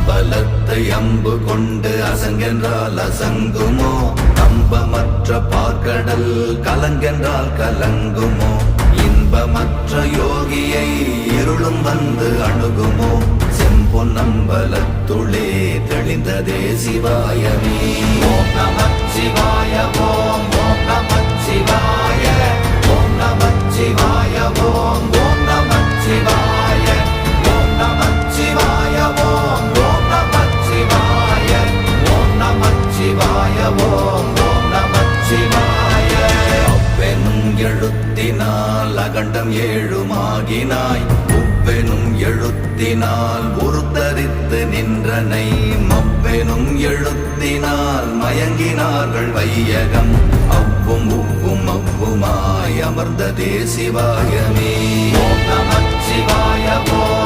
அம்பலத்தை அம்பு கொண்டு அசங்கென்றால் அசங்குமோ? நம்பமற்ற பார்க்கடல் கலங்கென்றால் கலங்குமோ? இன்பமற்ற யோகியை இருளும் வந்து அணுகுமோ? செம்பொன்னம்பலத்துளே தெளிந்ததே சிவாயமே. ஓம் நமச்சிவாய ஓம் ஓம் நமச்சிவாய ஓம் நமச்சிவாய ஓம் ஓம் நமச்சிவாய ஓம் நமச்சிவாய ஓம் ஓம் நமச்சிவாய ஓம் நமச்சிவாய ஓம் ஓம் நமச்சிவாய. அவ்வெனும் எழுத்தினால் அகண்டம் ஏழுமாகினாய், உவ்வெனும் எழுத்தினால் உருத்தரித்து நின்றனை, மவ்வெனும் எழுத்தினால் மயங்கினார்கள் வையகம். அவ்வும் உவ்வும் அவ்வுமாய் அமர்ந்ததே சிவாயமே. ஓம் நமச்சிவாய ஓம்